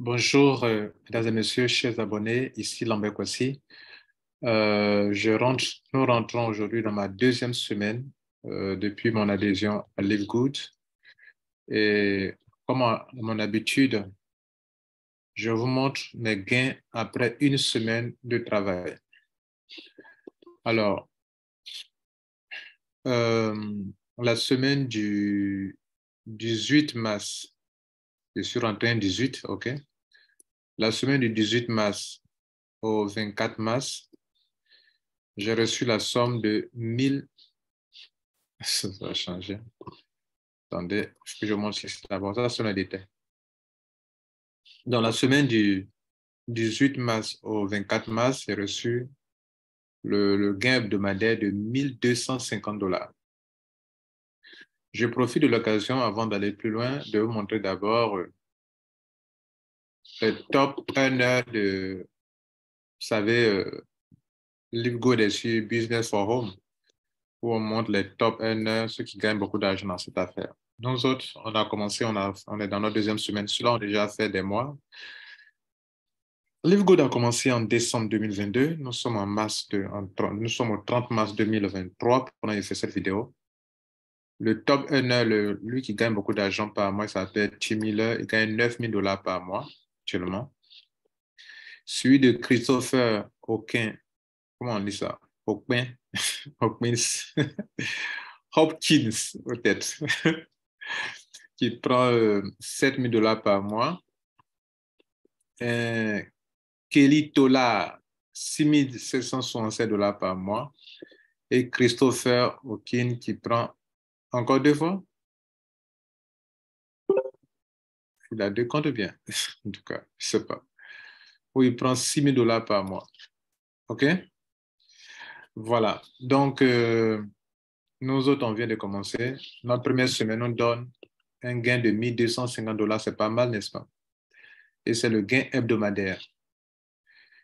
Bonjour, mesdames et messieurs, chers abonnés, ici Lambert Kwasi. Nous rentrons aujourd'hui dans ma deuxième semaine depuis mon adhésion à Live Good. Et comme à mon habitude, je vous montre mes gains après une semaine de travail. Alors, euh, la semaine du 18 mars, je suis rentré le 18, OK? La semaine du 18 mars au 24 mars, j'ai reçu la somme de 1000. Ça va changer. Attendez, je montre ici d'abord. Ça, c'est un détail. Dans la semaine du 18 mars au 24 mars, j'ai reçu le gain hebdomadaire de 1250 $. Je profite de l'occasion, avant d'aller plus loin, de vous montrer d'abord le top earner de, vous savez, LiveGood est sur Business for Home, où on montre les top earners, ceux qui gagnent beaucoup d'argent dans cette affaire. Nous autres, on a commencé, on est dans notre deuxième semaine. Ceux-là ont déjà fait des mois. LiveGood a commencé en décembre 2022. Nous sommes nous sommes au 30 mars 2023 pendant que j'ai fait cette vidéo. Le top earner, lui qui gagne beaucoup d'argent par mois, il s'appelle Tim Miller. Il gagne 9000 $ par mois actuellement. Celui de Christopher Hawkins, comment on dit ça? Hawkins, Hawkins, Hopkins peut-être, qui prend 7000 $ par mois. Kelly Tola, 6767 $ par mois. Et Christopher Hawkins qui prend encore deux fois. Il a deux comptes bien. En tout cas, je ne sais pas. Ou il prend 6000 $ par mois. OK? Voilà. Donc, nous autres, on vient de commencer. Notre première semaine, on donne un gain de 1250 $. C'est pas mal, n'est-ce pas? Et c'est le gain hebdomadaire.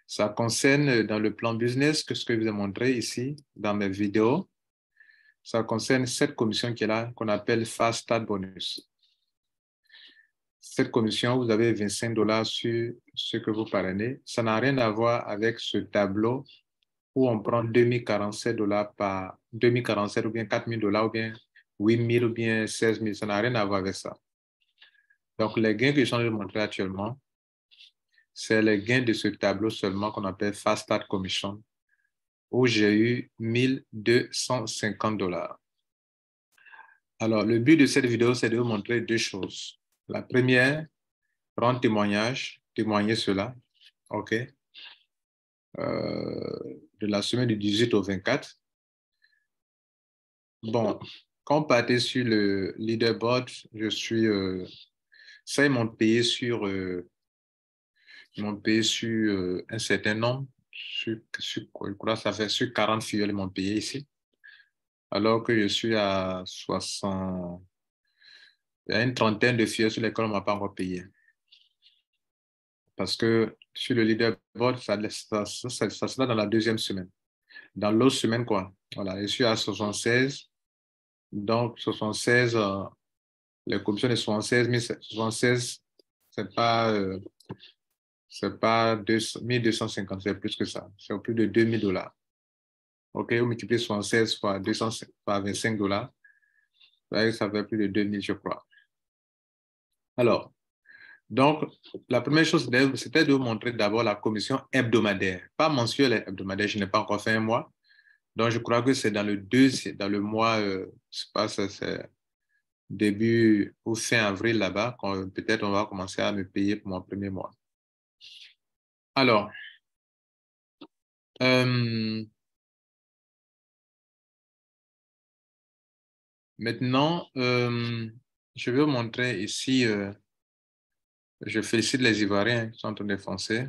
Ça concerne dans le plan business, que ce que je vous ai montré ici dans mes vidéos. Ça concerne cette commission qui est là, qu'on appelle Fast Start Bonus. Cette commission, vous avez 25 $ sur ce que vous parrainez. Ça n'a rien à voir avec ce tableau où on prend 2047 $ par 2047 ou bien 4000 $ ou bien 8000 ou bien 16000. Ça n'a rien à voir avec ça. Donc, les gains que je suis en train de montrer actuellement, c'est les gains de ce tableau seulement qu'on appelle Fast Start Commission, où j'ai eu 1250 $. Alors, le but de cette vidéo, c'est de vous montrer deux choses. La première, rendre témoignage, témoigner cela, OK, de la semaine du 18 au 24. Bon, quand on partait sur le leaderboard, ça, ils m'ont payé sur, un certain nombre, je crois que ça fait sur 40 filles, ils m'ont payé ici, alors que je suis à 60, il y a une trentaine de filles sur lesquelles on ne m'a pas encore payé. Parce que sur le leaderboard, ça sera dans la deuxième semaine. Dans l'autre semaine, quoi. Voilà, je suis à 76. Donc, 76, les commissions de 76, 76, c'est pas 1250, c'est plus que ça. C'est plus de 2000 $. OK, vous multipliez 76 fois 200, par 25 $, ça fait plus de 2000, je crois. Alors, donc, la première chose, c'était de vous montrer d'abord la commission hebdomadaire, pas mensuelle, hebdomadaire. Je n'ai pas encore fait un mois. Donc, je crois que c'est dans le mois, je sais pas, c'est début ou fin avril là-bas, peut-être on va commencer à me payer pour mon premier mois. Alors, maintenant, je vais vous montrer ici, je félicite les Ivoiriens qui sont en train de foncer,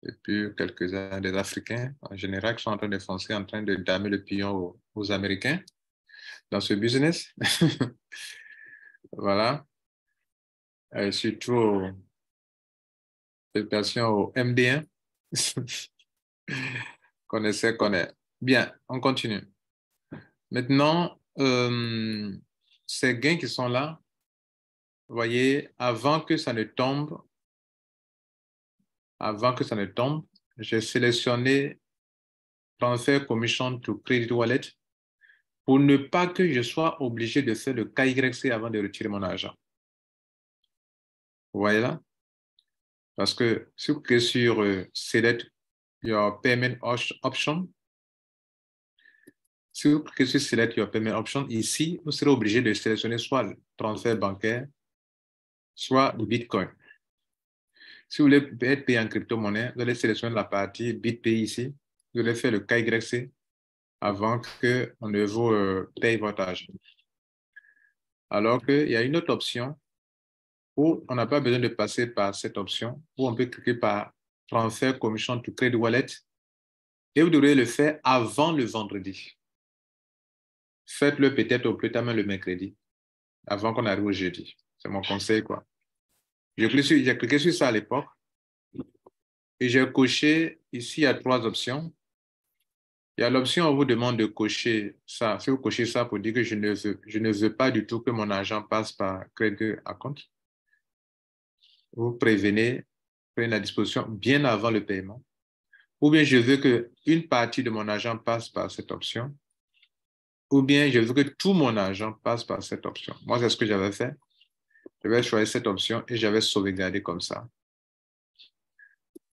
et puis quelques-uns des Africains en général qui sont en train de foncer, en train de damer le pion aux Américains dans ce business. Voilà. Surtout, félicitations au MD1. Connaissez, connaît. Bien, on continue. Maintenant, ces gains qui sont là, vous voyez, avant que ça ne tombe, avant que ça ne tombe, j'ai sélectionné Transfer Commission to Credit Wallet pour ne pas que je sois obligé de faire le KYC avant de retirer mon argent. Vous voyez là? Parce que si vous cliquez sur Select Your Payment Option, si vous cliquez sur Select Your Payment Option, ici, vous serez obligé de sélectionner soit le transfert bancaire, soit le Bitcoin. Si vous voulez être payé en crypto-monnaie, vous allez sélectionner la partie BitPay ici. Vous allez faire le KYC avant qu'on ne vous paye votre argent. Alors qu'il y a une autre option où on n'a pas besoin de passer par cette option, où on peut cliquer par Transfer Commission to Credit Wallet et vous devrez le faire avant le vendredi. Faites-le peut-être au plus tard le mercredi, avant qu'on arrive au jeudi. C'est mon conseil, quoi. J'ai cliqué sur ça à l'époque et j'ai coché, ici, il y a 3 options. Il y a l'option où on vous demande de cocher ça. Si vous cochez ça pour dire que je ne veux pas du tout que mon argent passe par Credit Account, vous prenez la disposition bien avant le paiement. Ou bien je veux qu'une partie de mon argent passe par cette option. Ou bien je veux que tout mon argent passe par cette option. Moi, c'est ce que j'avais fait. J'avais choisi cette option et j'avais sauvegardé comme ça.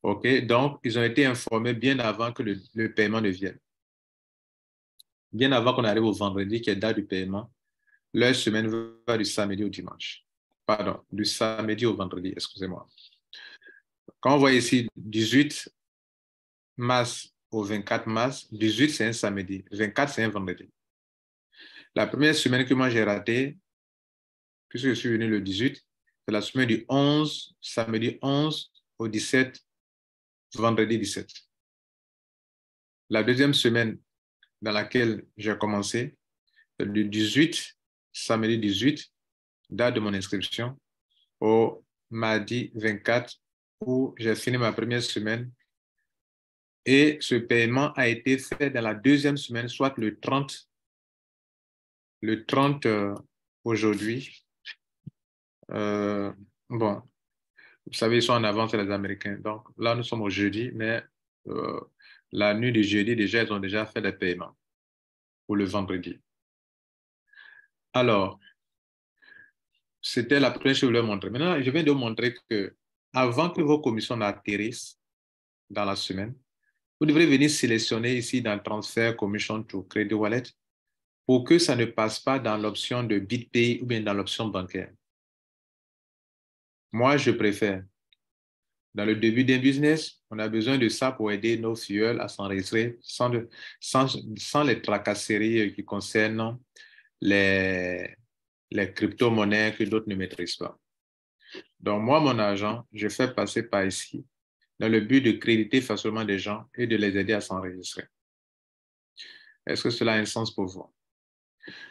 OK? Donc, ils ont été informés bien avant que le paiement ne vienne. Bien avant qu'on arrive au vendredi, qui est date du paiement. Leur semaine va du samedi au dimanche. Pardon, du samedi au vendredi, excusez-moi. Quand on voit ici 18 mars au 24 mars, 18 c'est un samedi, 24 c'est un vendredi. La première semaine que moi j'ai ratée, puisque je suis venu le 18, c'est la semaine du 11, samedi 11 au 17, vendredi 17. La deuxième semaine dans laquelle j'ai commencé, c'est du 18, samedi 18, date de mon inscription, au mardi 24, où j'ai fini ma première semaine. Et ce paiement a été fait dans la deuxième semaine, soit le 30 aujourd'hui. Bon, vous savez, ils sont en avance, les Américains. Donc là, nous sommes au jeudi, mais la nuit du jeudi, déjà, ils ont déjà fait les paiements pour le vendredi. Alors, c'était la première chose que je voulais montrer. Maintenant, je viens de vous montrer que avant que vos commissions n'atterrissent dans la semaine, vous devrez venir sélectionner ici dans Transfer Commission to Credit Wallet pour que ça ne passe pas dans l'option de BitPay ou bien dans l'option bancaire. Moi, je préfère. Dans le début d'un business, on a besoin de ça pour aider nos filleuls à s'enregistrer sans les tracasseries qui concernent les crypto-monnaies que d'autres ne maîtrisent pas. Donc, moi, mon argent, je fais passer par ici dans le but de créditer facilement des gens et de les aider à s'enregistrer. Est-ce que cela a un sens pour vous?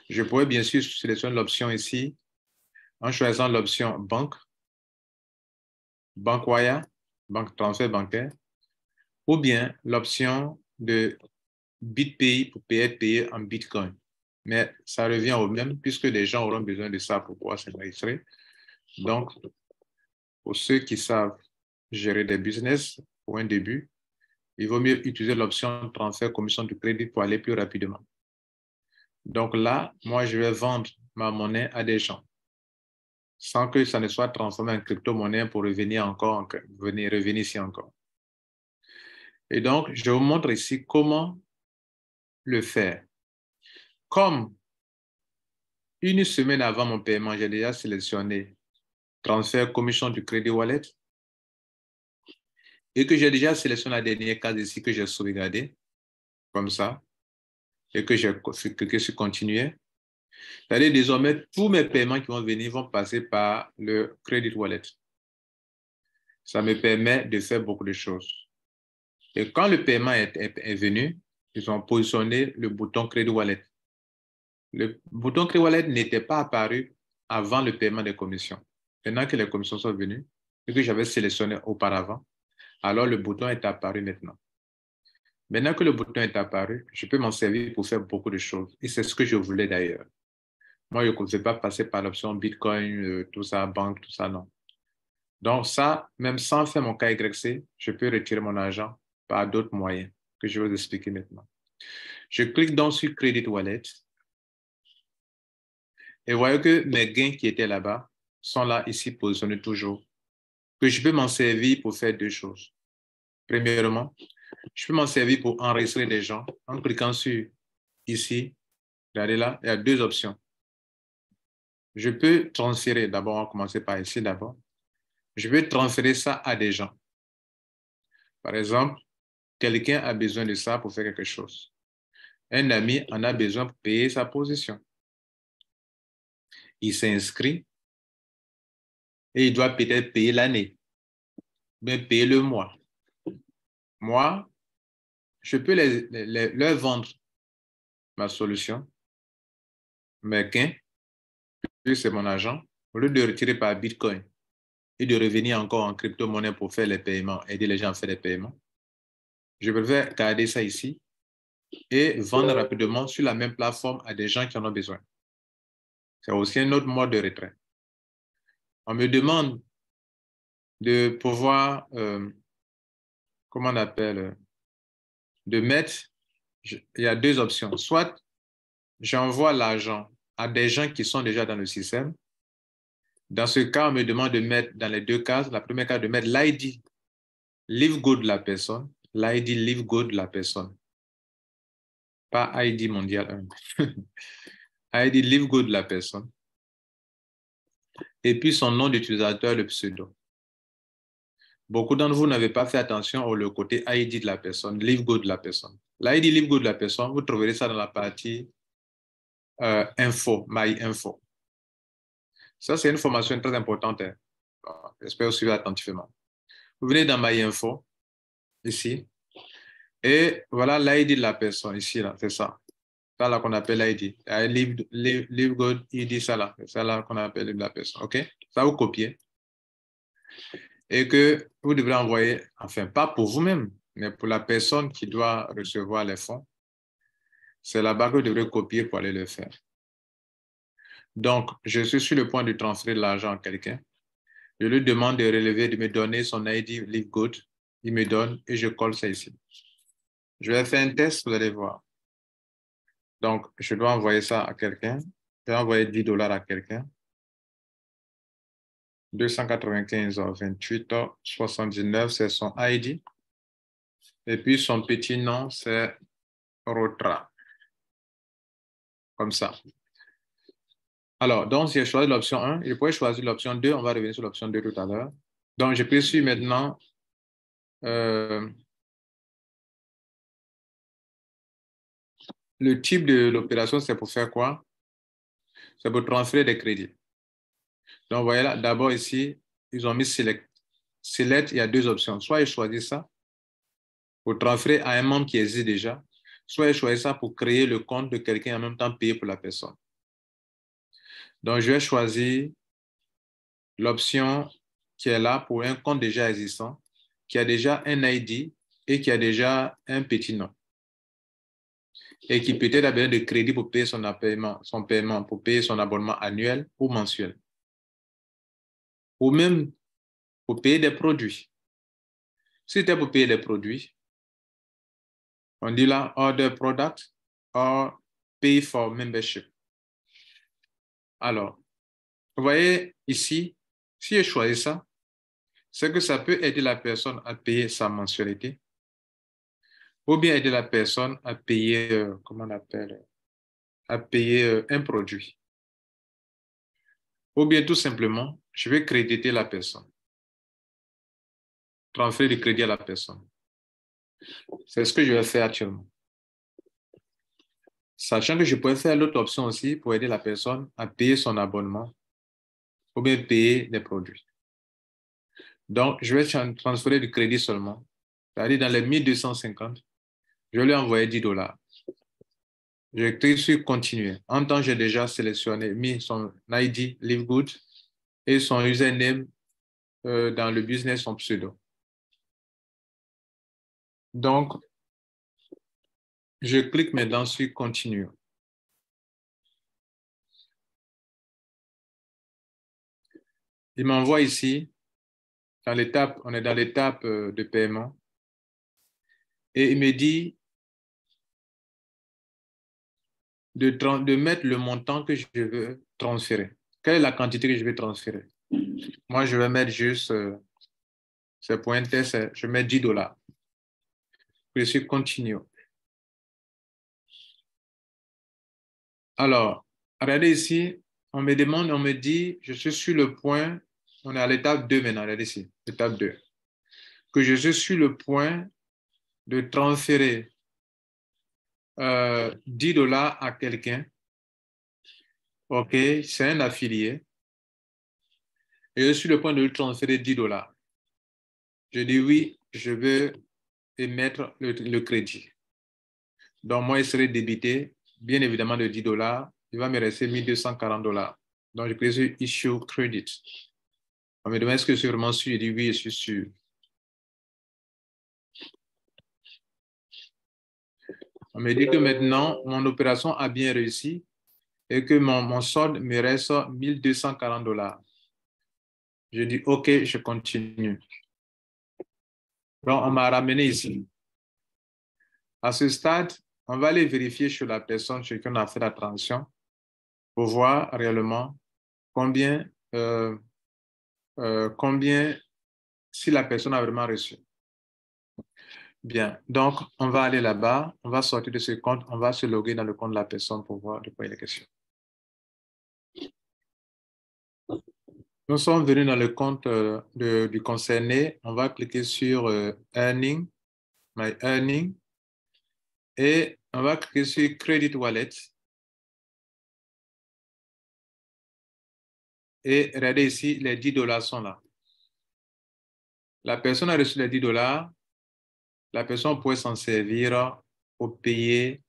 Je pourrais bien sûr sélectionner l'option ici en choisissant l'option banque, banque wire, banque transfert bancaire, ou bien l'option de BitPay pour être payé en Bitcoin. Mais ça revient au même puisque les gens auront besoin de ça pour pouvoir s'enregistrer. Donc, pour ceux qui savent gérer des business pour un début, il vaut mieux utiliser l'option transfert commission de crédit pour aller plus rapidement. Donc là, moi, je vais vendre ma monnaie à des gens sans que ça ne soit transformé en crypto-monnaie pour revenir ici encore. Et donc, je vous montre ici comment le faire. Comme une semaine avant mon paiement, j'ai déjà sélectionné transfert commission du Credit Wallet et que j'ai déjà sélectionné la dernière case ici que j'ai sauvegardée, comme ça, et que j'ai cliqué sur continuer. C'est-à-dire désormais, tous mes paiements qui vont venir vont passer par le Credit Wallet. Ça me permet de faire beaucoup de choses. Et quand le paiement est venu, ils ont positionné le bouton Credit Wallet. Le bouton Credit Wallet n'était pas apparu avant le paiement des commissions. Maintenant que les commissions sont venues et que j'avais sélectionné auparavant, alors le bouton est apparu maintenant. Maintenant que le bouton est apparu, je peux m'en servir pour faire beaucoup de choses. Et c'est ce que je voulais d'ailleurs. Moi, je ne veux pas passer par l'option Bitcoin, tout ça, banque, tout ça, non. Donc ça, même sans faire mon KYC, je peux retirer mon argent par d'autres moyens que je vais vous expliquer maintenant. Je clique donc sur Credit Wallet et vous voyez que mes gains qui étaient là-bas sont là, ici, positionnés toujours. Que je peux m'en servir pour faire deux choses. Premièrement, je peux m'en servir pour enregistrer des gens en cliquant sur ici, regardez là, il y a deux options. Je peux transférer, d'abord, on va commencer par ici d'abord. Je peux transférer ça à des gens. Par exemple, quelqu'un a besoin de ça pour faire quelque chose. Un ami en a besoin pour payer sa position. Il s'inscrit et il doit peut-être payer l'année, mais payer le mois. Moi, je peux leur vendre ma solution, mes gains, puis c'est mon argent, au lieu de retirer par Bitcoin et de revenir encore en crypto-monnaie pour faire les paiements, aider les gens à faire les paiements. Je préfère garder ça ici et vendre rapidement sur la même plateforme à des gens qui en ont besoin. C'est aussi un autre mode de retrait. On me demande de pouvoir, comment on appelle, de mettre, il y a deux options. Soit j'envoie l'argent à des gens qui sont déjà dans le système. Dans ce cas, on me demande de mettre dans les deux cases. La première case, de mettre l'ID LiveGo de la personne, l'ID LiveGo de la personne, pas ID mondial 1. ID LiveGo de la personne. Et puis son nom d'utilisateur, le pseudo. Beaucoup d'entre vous n'avez pas fait attention au côté ID de la personne, LiveGo de la personne. L'ID LiveGo de la personne, vous trouverez ça dans la partie info, My Info. Ça, c'est une formation très importante. Hein. J'espère que vous suivez attentivement. Vous venez dans My Info, ici, et voilà l'ID de la personne, ici, là, c'est ça. Ça là qu'on appelle l'ID. LiveGo ID, ça là qu'on appelle la personne. OK? Ça, vous copiez. Et que vous devrez envoyer, enfin, pas pour vous-même, mais pour la personne qui doit recevoir les fonds. C'est là-bas que vous devrez copier pour aller le faire. Donc, je suis sur le point de transférer l'argent à quelqu'un. Je lui demande de relever, de me donner son ID LiveGo. Il me donne et je colle ça ici. Je vais faire un test, vous allez voir. Donc, je dois envoyer ça à quelqu'un. Je vais envoyer $10 à quelqu'un. 295,28,79, c'est son ID. Et puis, son petit nom, c'est Rotra. Comme ça. Alors, donc, j'ai choisi l'option 1. Je pourrais choisir l'option 2. On va revenir sur l'option 2 tout à l'heure. Donc, je peux suivre maintenant le type de l'opération, c'est pour faire quoi? C'est pour transférer des crédits. Donc, vous voyez là, d'abord ici, ils ont mis Select. Select, il y a deux options. Soit ils choisissent ça pour transférer à un membre qui existe déjà, soit ils choisissent ça pour créer le compte de quelqu'un et en même temps payer pour la personne. Donc, je vais choisir l'option qui est là pour un compte déjà existant, qui a déjà un ID et qui a déjà un petit nom. Et qui peut-être a besoin de crédit pour payer son paiement, pour payer son abonnement annuel ou mensuel. Ou même pour payer des produits. Si c'était pour payer des produits, on dit là, order product or pay for membership. Alors, vous voyez ici, si je choisis ça, c'est que ça peut aider la personne à payer sa mensualité ou bien aider la personne à payer, comment on appelle, à payer un produit. Ou bien tout simplement, je vais créditer la personne. Transférer du crédit à la personne. C'est ce que je vais faire actuellement. Sachant que je pourrais faire l'autre option aussi pour aider la personne à payer son abonnement ou bien payer des produits. Donc, je vais transférer du crédit seulement. C'est-à-dire dans les 1250, je vais lui envoyer $10. Je clique sur continuer. En temps, j'ai déjà sélectionné, mis son ID, LiveGood, et son username dans le business, son pseudo. Donc, je clique maintenant sur continue. Il m'envoie ici on est dans l'étape de paiement. Et il me dit de mettre le montant que je veux transférer. Quelle est la quantité que je vais transférer? Moi, je vais mettre juste, ce point test, je mets $10. Je suis continue. Alors, regardez ici, on me demande, on me dit, je suis sur le point, on est à l'étape 2 maintenant, regardez ici, étape 2, que je suis sur le point de transférer $10 à quelqu'un. OK, c'est un affilié. Et je suis sur le point de lui transférer $10. Je dis oui, je veux émettre le crédit. Donc, moi, il serait débité, bien évidemment, de $10. Il va me rester $1,240. Donc, je clique sur Issue Credit. On me demande est-ce que je suis vraiment sûr? Je dis oui, je suis sûr. On me dit que maintenant, mon opération a bien réussi et que mon solde me reste $1,240. Je dis OK, je continue. Donc, on m'a ramené ici. À ce stade, on va aller vérifier sur la personne sur qui on a fait la transaction pour voir réellement combien, si la personne a vraiment reçu. Bien, donc on va aller là-bas, on va sortir de ce compte, on va se loguer dans le compte de la personne pour voir de quoi il est question. Nous sommes venus dans le compte du concerné, on va cliquer sur Earning, My Earning, et on va cliquer sur Credit Wallet. Et regardez ici, les $10 sont là. La personne a reçu les $10. La personne pourrait s'en servir pour payer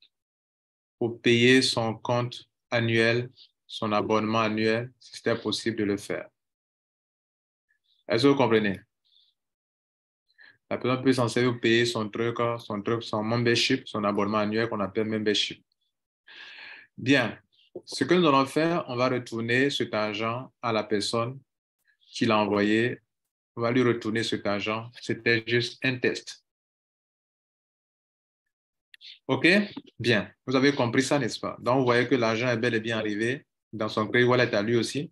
son compte annuel, son abonnement annuel, si c'était possible de le faire. Est-ce que vous comprenez? La personne peut s'en servir pour payer son membership, son abonnement annuel qu'on appelle membership. Bien. Ce que nous allons faire, on va retourner cet argent à la personne qui l'a envoyé. On va lui retourner cet argent. C'était juste un test. OK? Bien. Vous avez compris ça, n'est-ce pas? Donc, vous voyez que l'argent est bel et bien arrivé dans son Credit Wallet à lui aussi.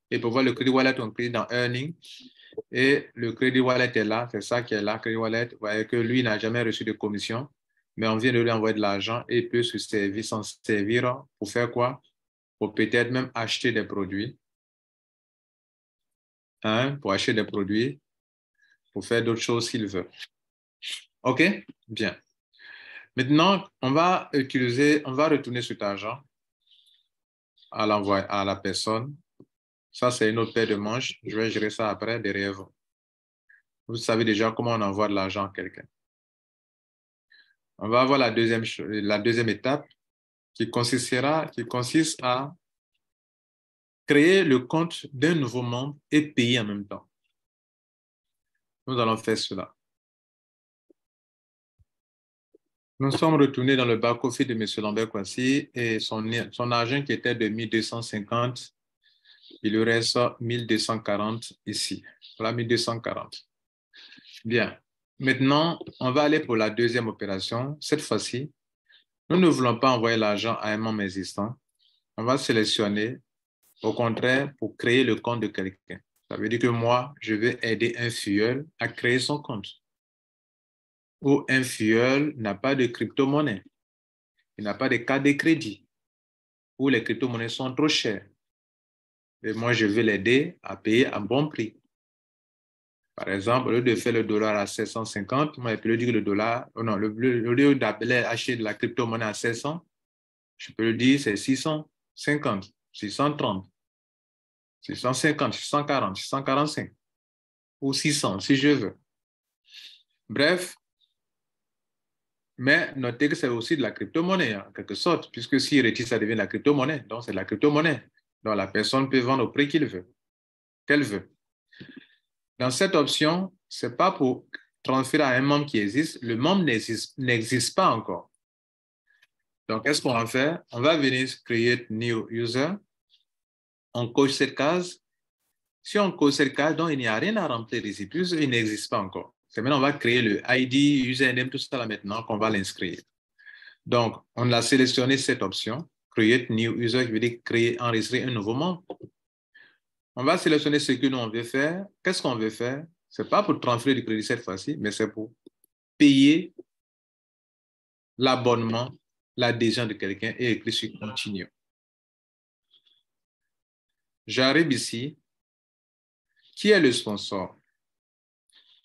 Et pour voir le Credit Wallet, on clique dans Earning. Et le Credit Wallet est là. C'est ça qui est là, Credit Wallet. Vous voyez que lui n'a jamais reçu de commission. Mais on vient de lui envoyer de l'argent et il peut s'en servir pour faire quoi? Pour peut-être même acheter des produits. Hein? Pour acheter des produits, pour faire d'autres choses s'il veut. OK? Bien. Maintenant, on va retourner cet argent à la personne. Ça, c'est une autre paire de manches. Je vais gérer ça après derrière vous. Vous savez déjà comment on envoie de l'argent à quelqu'un. On va avoir la deuxième étape qui consiste à créer le compte d'un nouveau membre et payer en même temps. Nous allons faire cela. Nous sommes retournés dans le back-office de M. Lambert-Kouassi et son argent qui était de 1250, il lui reste 1240 ici. Voilà 1240. Bien. Maintenant, on va aller pour la deuxième opération. Cette fois-ci, nous ne voulons pas envoyer l'argent à un membre existant. On va sélectionner, au contraire, pour créer le compte de quelqu'un. Ça veut dire que moi, je vais aider un filleul à créer son compte. Ou un filleul n'a pas de crypto-monnaie. Il n'a pas de carte de crédit. Ou les crypto-monnaies sont trop chères. Et moi, je vais l'aider à payer à bon prix. Par exemple, au lieu de faire le dollar à 750, moi, je peux lui dire que le dollar, non, au lieu d'acheter de la crypto-monnaie à 700, je peux lui dire c'est 650, 630, 650, 640, 645 ou 600 si je veux. Bref, mais notez que c'est aussi de la crypto-monnaie, en quelque sorte, puisque s'il retire, ça devient de la crypto-monnaie. Donc, c'est de la crypto-monnaie. Donc, la personne peut vendre au prix qu'elle veut. Dans cette option, ce n'est pas pour transférer à un membre qui existe. Le membre n'existe pas encore. Donc, qu'est-ce qu'on va faire? On va venir créer New User. On coche cette case Si on code cette case, donc il n'y a rien à remplir ici, puisqu'il il n'existe pas encore. C'est maintenant on va créer le ID, username, tout ça là maintenant qu'on va l'inscrire. Donc, on a sélectionné cette option, Create New User, qui veut dire créer, enregistrer un nouveau membre. On va sélectionner ce que nous on veut faire. Qu'est-ce qu'on veut faire? Ce n'est pas pour transférer du crédit cette fois-ci, mais c'est pour payer l'abonnement, l'adhésion de quelqu'un et écrire sur Continue. J'arrive ici. Qui est le sponsor?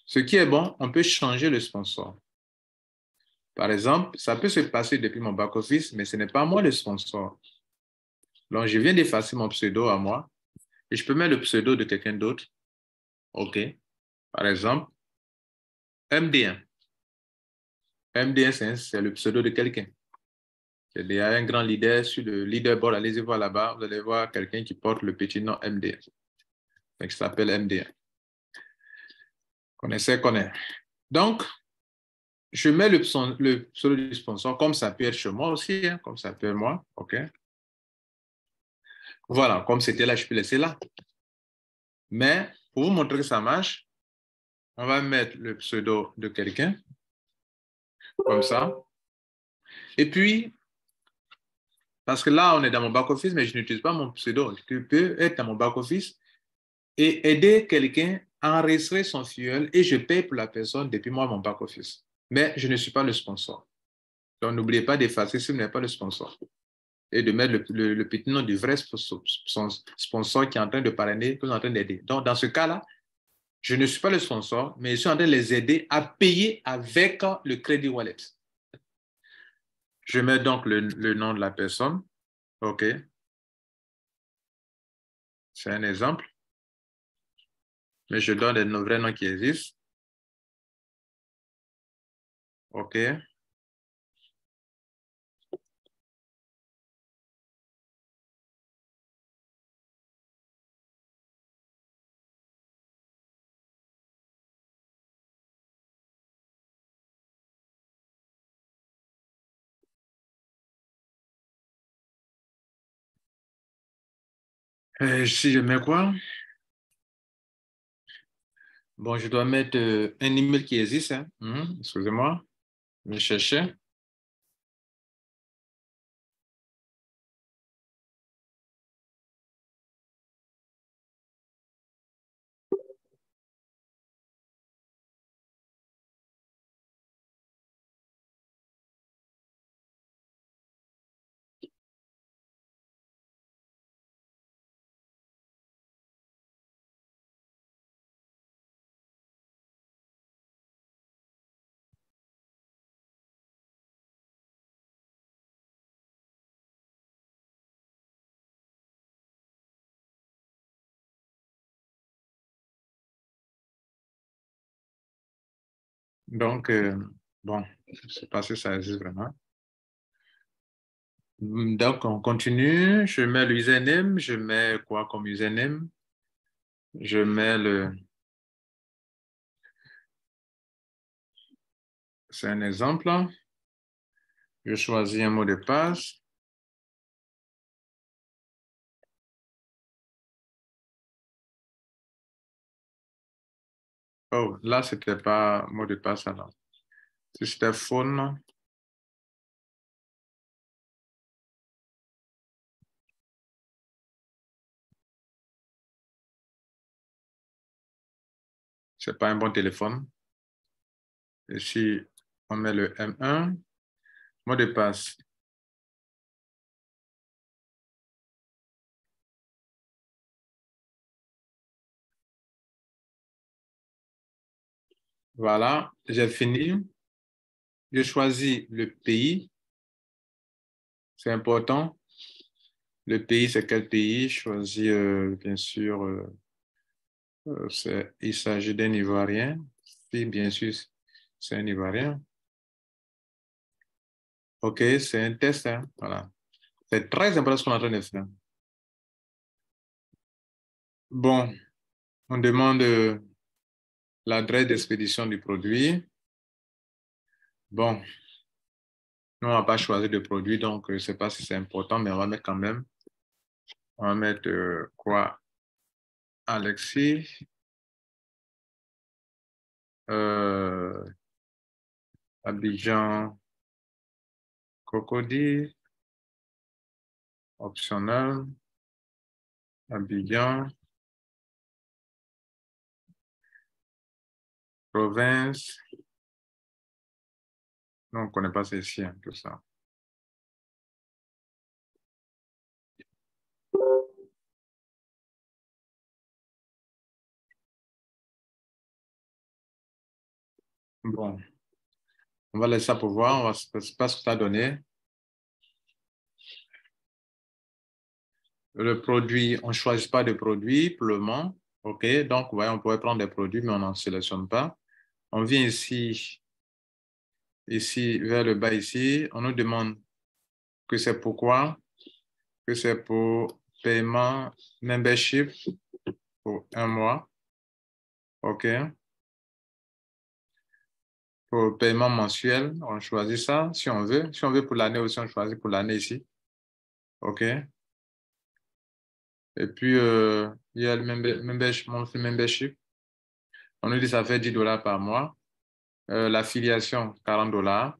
Ce qui est bon, on peut changer le sponsor. Par exemple, ça peut se passer depuis mon back-office, mais ce n'est pas moi le sponsor. Donc, je viens d'effacer mon pseudo à moi et je peux mettre le pseudo de quelqu'un d'autre. OK. Par exemple, MD1. MD1, c'est le pseudo de quelqu'un. Il y a un grand leader sur le leaderboard. Allez-y voir là-bas. Vous allez voir quelqu'un qui porte le petit nom MD1. Donc, il s'appelle MD1. Connaissez, connaît. Donc, je mets le pseudo du sponsor, comme ça peut être chez moi aussi, hein, comme ça peut être moi. OK. Voilà, comme c'était là, je peux laisser là. Mais pour vous montrer que ça marche, on va mettre le pseudo de quelqu'un, comme ça. Et puis, parce que là, on est dans mon back-office, mais je n'utilise pas mon pseudo. Je peux être dans mon back-office et aider quelqu'un à enregistrer son fuel et je paye pour la personne depuis moi mon back-office. Mais je ne suis pas le sponsor. Donc, n'oubliez pas d'effacer si vous n'êtes pas le sponsor et de mettre le petit nom du vrai sponsor qui est en train de parrainer, qui est en train d'aider. Donc, dans ce cas-là, je ne suis pas le sponsor, mais je suis en train de les aider à payer avec le Crédit Wallet. Je mets donc le nom de la personne. OK. C'est un exemple. Mais je donne des vrais noms qui existent. OK. Si je mets quoi? Bon, je dois mettre un email qui existe. Hein. Excusez-moi. Je vais chercher. Donc, bon, je ne sais pas si ça existe vraiment. Donc, on continue. Je mets le username. Je mets quoi comme username? Je mets le... C'est un exemple. Je choisis un mot de passe. Oh, là, ce n'était pas mot de passe alors. Si c'était phone, ce n'est pas un bon téléphone. Et si on met le M1, mot de passe. Voilà, j'ai fini. Je choisis le pays. C'est important. Le pays, c'est quel pays? Je choisis, bien sûr, il s'agit d'un Ivoirien. Si, bien sûr, c'est un Ivoirien. OK, c'est un test. Hein? Voilà. C'est très important ce qu'on est en train de faire. Bon, on demande l'adresse d'expédition du produit. Bon, nous, on n'a pas choisi de produit, donc je ne sais pas si c'est important, mais on va mettre quand même. On va mettre quoi? Alexis. Abidjan, Cocody, optionnel, Abidjan, province. Non, on ne connaît pas ceci, hein, tout ça. Bon, on va laisser ça pour voir, on va se pas ce que ça a donné. Le produit, on ne choisit pas de produit pour le moment. OK, donc ouais, on pourrait prendre des produits, mais on n'en sélectionne pas. On vient ici, vers le bas ici, on nous demande que c'est pourquoi, que c'est pour paiement membership pour 1 mois. OK. Pour paiement mensuel, on choisit ça si on veut. Si on veut pour l'année aussi, on choisit pour l'année ici. OK. Et puis, il y a le monthly membership. On nous dit que ça fait $10 par mois. L'affiliation, $40.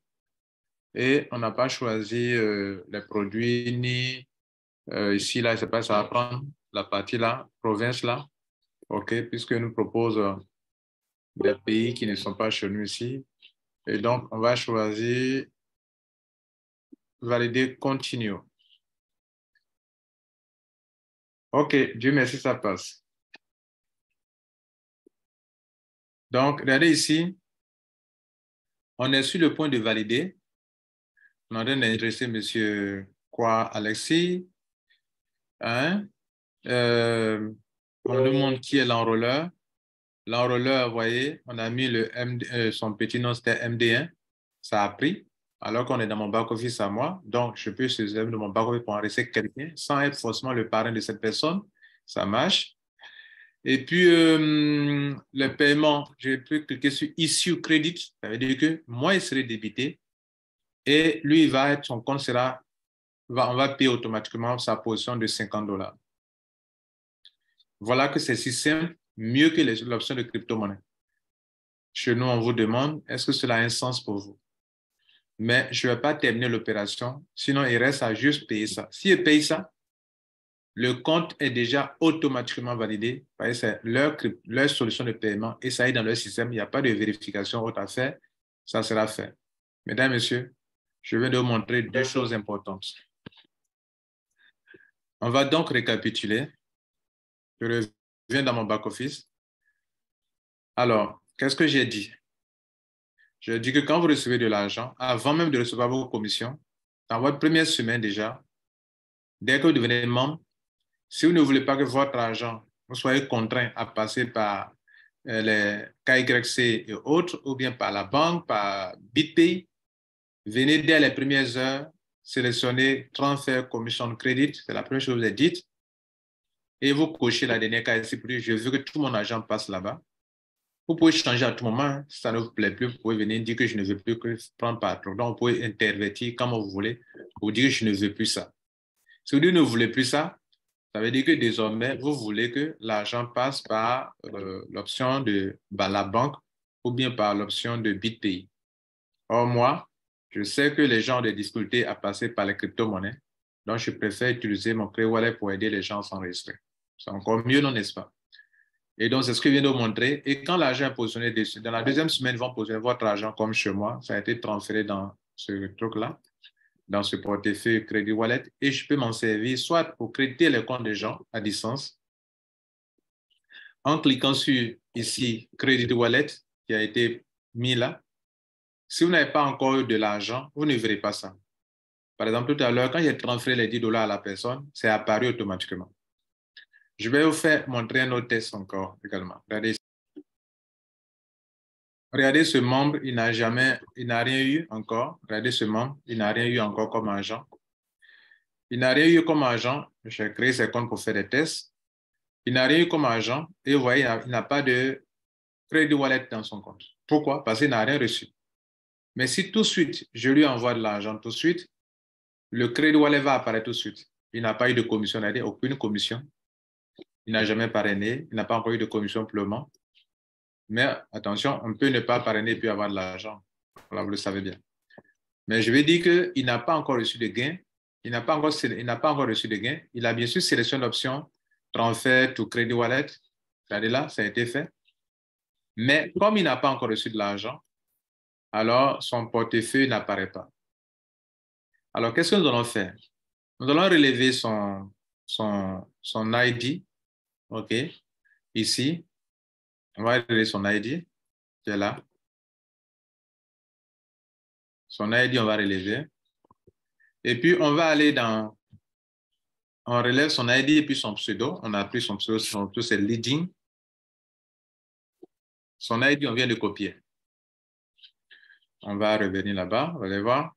Et on n'a pas choisi les produits ni ici, là, je sais pas, ça va prendre la partie là, province là. OK, puisque nous propose des pays qui ne sont pas chez nous ici. Et donc, on va choisir valider continue. OK, Dieu merci, ça passe. Donc, regardez ici, on est sur le point de valider. On est en train d'intéresser M. Quoi, Alexis. Hein? On nous demande qui est l'enrôleur. L'enrôleur, vous voyez, on a mis son petit nom, c'était MD1. Ça a pris, alors qu'on est dans mon back-office à moi. Donc, je peux saisir de mon back-office pour enregistrer quelqu'un sans être forcément le parrain de cette personne. Ça marche. Et puis, le paiement, je peux cliquer sur Issue Credit. Ça veut dire que moi, il serait débité et lui, son compte sera, on va payer automatiquement sa position de $50. Voilà que c'est si simple, mieux que l'option de crypto-monnaie. Chez nous, on vous demande, est-ce que cela a un sens pour vous? Mais je ne vais pas terminer l'opération, sinon il reste à juste payer ça. S'il paye ça, le compte est déjà automatiquement validé. C'est leur solution de paiement et ça est dans leur système. Il n'y a pas de vérification autre à faire. Ça sera fait. Mesdames, Messieurs, je vais vous montrer deux choses importantes. On va donc récapituler. Je reviens dans mon back-office. Alors, qu'est-ce que j'ai dit? Je dis que quand vous recevez de l'argent, avant même de recevoir vos commissions, dans votre première semaine déjà, dès que vous devenez membre, si vous ne voulez pas que votre argent, vous soyez contraint à passer par les KYC et autres, ou bien par la banque, par BitPay, venez dès les premières heures, sélectionnez Transfer Commission Credit, c'est la première chose que vous avez dite, et vous cochez la dernière KYC pour dire, je veux que tout mon argent passe là-bas. Vous pouvez changer à tout moment, hein. Si ça ne vous plaît plus, vous pouvez venir dire que je ne veux plus que prendre par Donc, vous pouvez intervertir comme vous voulez pour dire que je ne veux plus ça. Si vous ne voulez plus ça, ça veut dire que désormais, vous voulez que l'argent passe par l'option de la banque ou bien par l'option de BitPay. Or, moi, je sais que les gens ont des difficultés à passer par les crypto-monnaies, donc je préfère utiliser mon Clear Wallet pour aider les gens à s'enregistrer. C'est encore mieux, non, n'est-ce pas? Et donc, c'est ce que je viens de vous montrer. Et quand l'argent est positionné dessus, dans la deuxième semaine, ils vont positionner votre argent comme chez moi. Ça a été transféré dans ce truc-là, dans ce portefeuille Crédit Wallet. Et je peux m'en servir soit pour créditer les comptes des gens à distance, en cliquant sur ici Crédit Wallet qui a été mis là. Si vous n'avez pas encore eu de l'argent, vous ne verrez pas ça. Par exemple, tout à l'heure, quand j'ai transféré les $10 à la personne, c'est apparu automatiquement. Je vais vous faire montrer un autre test encore également. Regardez ce membre, il n'a rien eu encore. Regardez ce membre, il n'a rien eu encore comme agent. Il n'a rien eu comme agent. J'ai créé ce compte pour faire des tests. Il n'a rien eu comme agent. Et vous voyez, il n'a pas de Credit Wallet dans son compte. Pourquoi? Parce qu'il n'a rien reçu. Mais si tout de suite, je lui envoie de l'argent tout de suite, le Credit Wallet va apparaître tout de suite. Il n'a pas eu de commission, il n'a aucune commission. Il n'a jamais parrainé. Il n'a pas encore eu de commission pour le moment. Mais attention, on peut ne pas parrainer et puis avoir de l'argent. Voilà, vous le savez bien. Mais je vais dire qu'il n'a pas encore reçu de gain. Il n'a pas encore reçu de gain. Il a bien sûr sélectionné l'option transfert to Credit Wallet. Regardez là, ça a été fait. Mais comme il n'a pas encore reçu de l'argent, alors son portefeuille n'apparaît pas. Alors, qu'est-ce que nous allons faire? Nous allons relever son ID. OK? Ici, on va relever son ID, qui est là. Son ID, on va relever. Et puis, on va aller dans... On relève son ID et puis son pseudo. On a pris son pseudo, c'est leading. Son ID, on vient de copier. On va revenir là-bas, vous allez voir.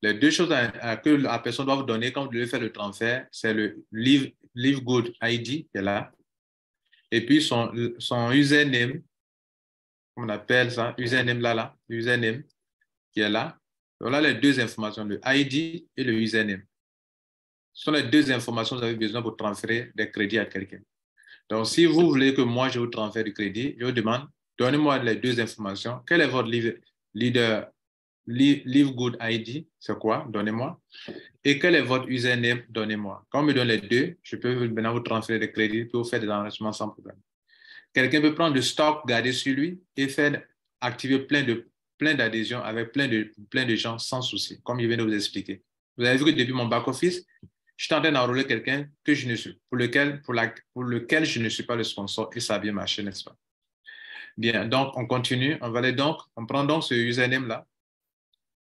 Les deux choses que la personne doit vous donner quand vous devez faire le transfert, c'est le Live Good ID qui est là. Et puis son username, on appelle ça, username là, username qui est là. Voilà les deux informations, le ID et le username. Ce sont les deux informations que vous avez besoin pour transférer des crédits à quelqu'un. Donc, si vous voulez que moi, je vous transfère du crédit, je vous demande, donnez-moi les deux informations. Quel est votre Live Good ID? C'est quoi? Donnez-moi. Et quel est votre username? Donnez-moi. Quand on me donne les deux, je peux maintenant vous transférer des crédits pour vous faire des enregistrements sans problème. Quelqu'un peut prendre le stock, garder sur lui et faire activer plein d'adhésions avec plein de gens sans souci, comme je viens de vous expliquer. Vous avez vu que depuis mon back-office, je suis en train d'enrôler quelqu'un pour lequel je ne suis pas le sponsor et ça a bien marché, n'est-ce pas? Bien, donc on continue. On prend donc ce username-là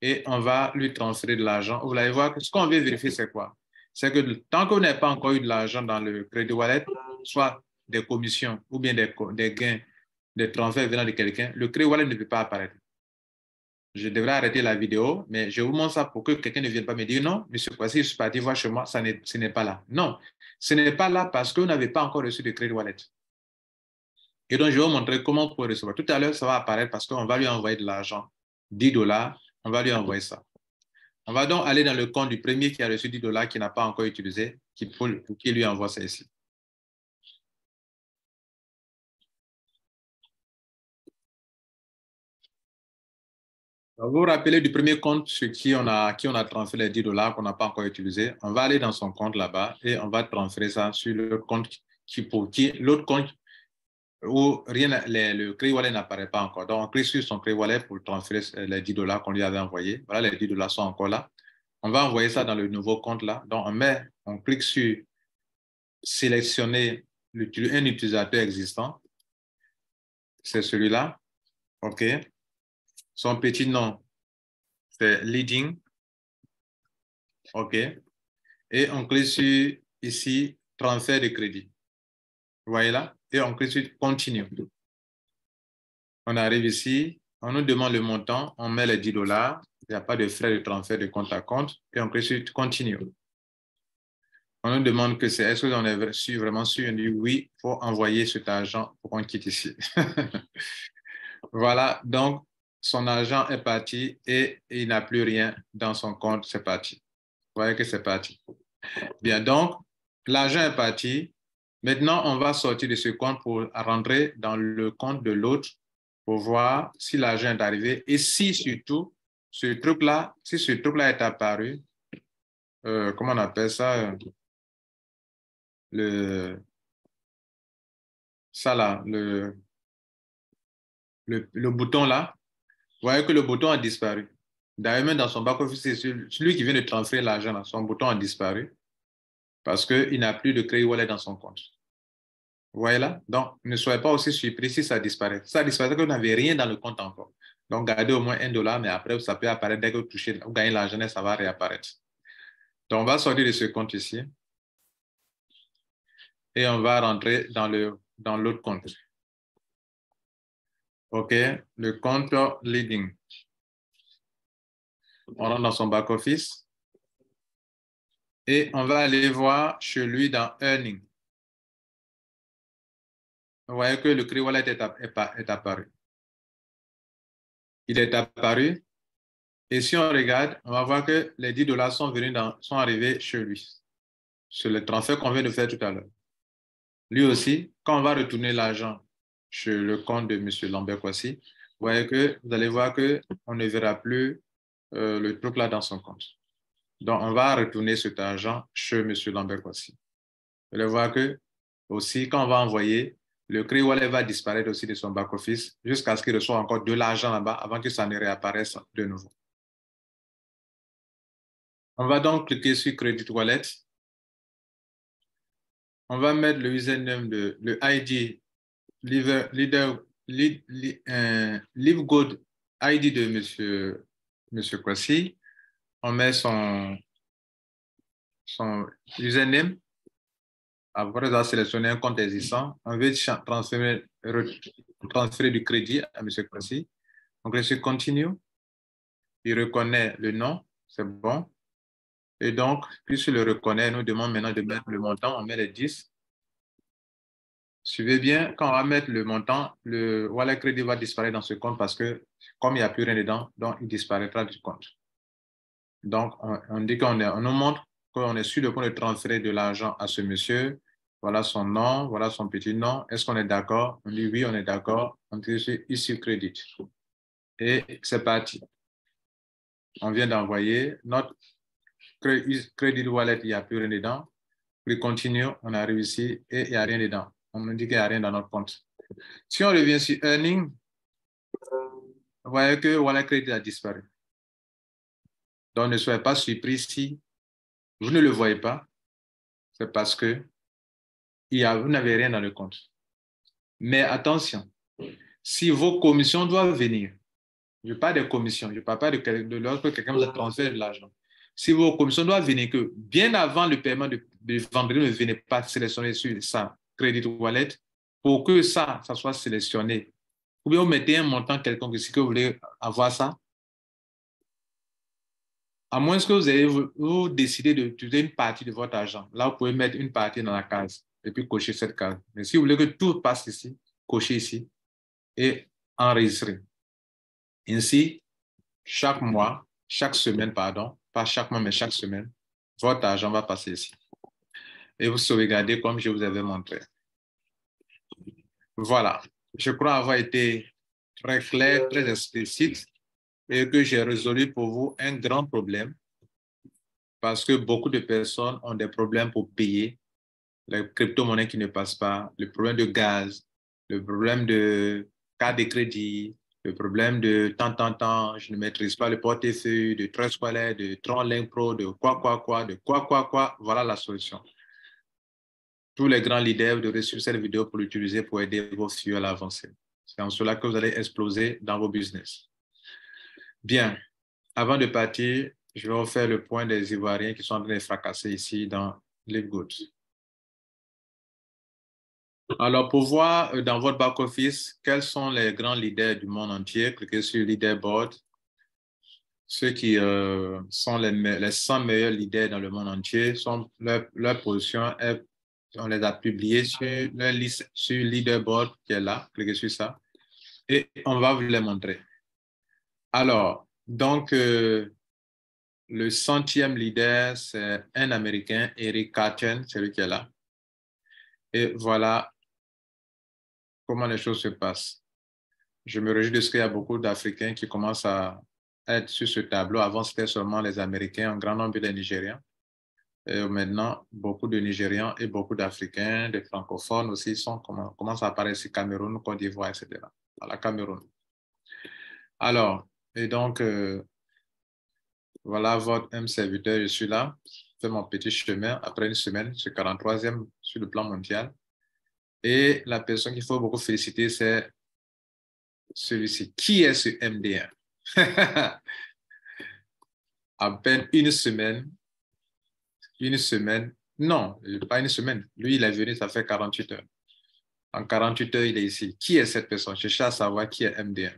et on va lui transférer de l'argent. Vous allez voir que ce qu'on veut vérifier, c'est quoi? C'est que tant que vous n'avez pas encore eu de l'argent dans le Credit Wallet, soit des commissions ou bien des gains, des transferts venant de quelqu'un, le Credit Wallet ne peut pas apparaître. Je devrais arrêter la vidéo, mais je vous montre ça pour que quelqu'un ne vienne pas me dire non, monsieur Kwasi, je suis parti voir chez moi, ce n'est pas là. Non, ce n'est pas là parce que vous n'avez pas encore reçu de Credit Wallet. Et donc, je vais vous montrer comment vous pouvez recevoir. Tout à l'heure, ça va apparaître parce qu'on va lui envoyer de l'argent, 10 $, on va lui envoyer ça. On va donc aller dans le compte du premier qui a reçu 10 $, qui n'a pas encore utilisé, pour qu'il lui envoie ça ici. Donc, vous vous rappelez du premier compte sur qui on a transféré les 10 $ qu'on n'a pas encore utilisé. On va aller dans son compte là-bas et on va transférer ça sur le compte l'autre compte où le Credit Wallet n'apparaît pas encore. Donc, on clique sur son Credit Wallet pour transférer les 10 $ qu'on lui avait envoyés. Voilà, les 10 $ sont encore là. On va envoyer ça dans le nouveau compte là. Donc, on clique sur sélectionner un utilisateur existant. C'est celui-là. OK. Son petit nom, c'est Leading. OK. Et on clique sur ici, transfert de crédit. Vous voyez là? Et on clique sur Continue. On arrive ici, on nous demande le montant, on met les 10 $. Il n'y a pas de frais de transfert de compte à compte. Et on clique sur Continue. On nous demande que est-ce qu'on est vraiment sûr? On dit oui, il faut envoyer cet argent pour qu'on quitte ici. Voilà, donc son argent est parti et il n'a plus rien dans son compte, c'est parti. Vous voyez que c'est parti. Bien, donc l'argent est parti. Maintenant, on va sortir de ce compte pour rentrer dans le compte de l'autre pour voir si l'argent est arrivé et si surtout ce truc-là est apparu, comment on appelle ça, le bouton là, vous voyez que le bouton a disparu. D'ailleurs, même dans son back-office, c'est celui qui vient de transférer l'argent, son bouton a disparu parce qu'il n'a plus de Credit Wallet dans son compte. Vous voyez là? Donc, ne soyez pas aussi surpris si ça disparaît. Ça disparaît que vous n'avez rien dans le compte encore. Donc, gardez au moins 1 $, mais après, ça peut apparaître dès que vous gagnez l'argent, ça va réapparaître. Donc, on va sortir de ce compte ici et on va rentrer dans l'autre compte. OK? Le compte Leading. On rentre dans son back-office et on va aller voir chez lui dans Earning. Vous voyez que le Credit Wallet est apparu. Il est apparu. Et si on regarde, on va voir que les 10 $ sont arrivés chez lui. Sur le transfert qu'on vient de faire tout à l'heure. Lui aussi, quand on va retourner l'argent sur le compte de M. Lambert-Kwasi, vous allez voir qu'on ne verra plus le truc là dans son compte. Donc, on va retourner cet argent chez M. Lambert-Kwasi. Vous allez voir que aussi, quand on va envoyer, le Crédit Wallet va disparaître aussi de son back-office jusqu'à ce qu'il reçoive encore de l'argent là-bas avant que ça ne réapparaisse de nouveau. On va donc cliquer sur Credit Wallet. On va mettre le username le ID, LiveGold ID de Monsieur Kwasi. On met son username. Après avoir sélectionné un compte existant, on veut transférer du crédit à M. Kwasi. Donc, je continue. Il reconnaît le nom, c'est bon. Et donc, puisqu'il le reconnaît, il nous demande maintenant de mettre le montant, on met les 10. Suivez bien, quand on va mettre le montant, le wallet crédit va disparaître dans ce compte parce que comme il n'y a plus rien dedans, donc il disparaîtra du compte. Donc, on dit on nous montre qu'on est sur le point de transférer de l'argent à ce monsieur. Voilà son nom, voilà son petit nom. Est-ce qu'on est d'accord? On dit oui, on est d'accord. On dit ici crédit. Et c'est parti. On vient d'envoyer notre crédit wallet, il n'y a plus rien dedans. Puis continue, on arrive ici et il n'y a rien dedans. On nous dit qu'il n'y a rien dans notre compte. Si on revient sur Earning, vous voyez que Wallet Crédit a disparu. Donc, ne soyez pas surpris si vous ne le voyez pas. C'est parce que vous n'avez rien dans le compte. Mais attention, si vos commissions doivent venir, je ne parle pas des commissions, je ne parle pas de lorsque quelqu'un vous a transféré de l'argent. Si vos commissions doivent venir, que bien avant le paiement de vendredi, ne venez pas sélectionner sur ça, Credit Wallet, pour que ça soit sélectionné. Ou bien vous mettez un montant quelconque, si que vous voulez avoir ça, à moins que vous décidez d'utiliser une partie de votre argent. Là, vous pouvez mettre une partie dans la case et puis cocher cette case. Mais si vous voulez que tout passe ici, cochez ici et enregistrer. Ainsi, chaque mois, chaque semaine, pardon, pas chaque mois, mais chaque semaine, votre argent va passer ici. Et vous sauvegardez comme je vous avais montré. Voilà. Je crois avoir été très clair, très explicite et que j'ai résolu pour vous un grand problème parce que beaucoup de personnes ont des problèmes pour payer les crypto-monnaies qui ne passent pas, le problème de gaz, le problème de carte de crédit, le problème de tant, je ne maîtrise pas le portefeuille, de Trust Wallet, de Tronlink Pro, de quoi, voilà la solution. Tous les grands leaders devraient suivre cette vidéo pour l'utiliser pour aider vos filles à avancer. C'est en cela que vous allez exploser dans vos business. Bien, avant de partir, je vais refaire le point des Ivoiriens qui sont en train de fracasser ici dans LiveGood. Alors, pour voir dans votre back-office, quels sont les grands leaders du monde entier, cliquez sur Leaderboard. Ceux qui sont les 100 meilleurs leaders dans le monde entier, leur position, on les a publiés sur leur liste, sur Leaderboard qui est là. Cliquez sur ça. Et on va vous les montrer. Alors, donc, le 100e leader, c'est un Américain, Eric Carton, c'est lui qui est là. Et voilà comment les choses se passent. Je me réjouis de ce qu'il y a beaucoup d'Africains qui commencent à être sur ce tableau. Avant, c'était seulement les Américains, un grand nombre de Nigériens. Et maintenant, beaucoup de Nigérians et beaucoup d'Africains, des francophones aussi commencent à apparaître ici, Cameroun, Côte d'Ivoire, etc. À la Cameroun. Alors, et donc, voilà votre M serviteur, je suis là. Je fais mon petit chemin après une semaine, je suis 43e sur le plan mondial. Et la personne qu'il faut beaucoup féliciter, c'est celui-ci. Qui est ce MD1? À peine une semaine, non, pas une semaine. Lui, il est venu, ça fait 48 heures. En 48 heures, il est ici. Qui est cette personne? Je cherche à savoir qui est MD1.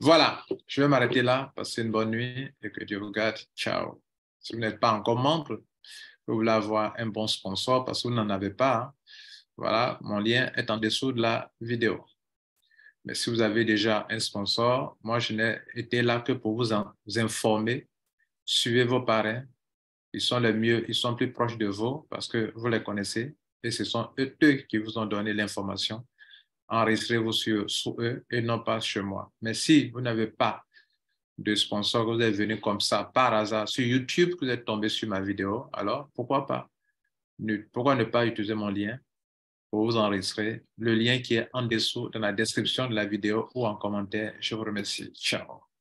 Voilà, je vais m'arrêter là. Passez une bonne nuit et que Dieu vous garde. Ciao. Si vous n'êtes pas encore membre, vous voulez avoir un bon sponsor parce que vous n'en avez pas. Hein. Voilà, mon lien est en dessous de la vidéo. Mais si vous avez déjà un sponsor, moi, je n'ai été là que pour vous informer. Suivez vos parrains. Ils sont les mieux, ils sont plus proches de vous parce que vous les connaissez. et ce sont eux qui vous ont donné l'information. Enregistrez-vous sur eux et non pas sur moi. Mais si vous n'avez pas de sponsor, que vous êtes venu comme ça par hasard sur YouTube, que vous êtes tombé sur ma vidéo, alors pourquoi pas? Pourquoi ne pas utiliser mon lien pour vous enregistrer? Le lien qui est en dessous dans la description de la vidéo ou en commentaire. Je vous remercie. Ciao.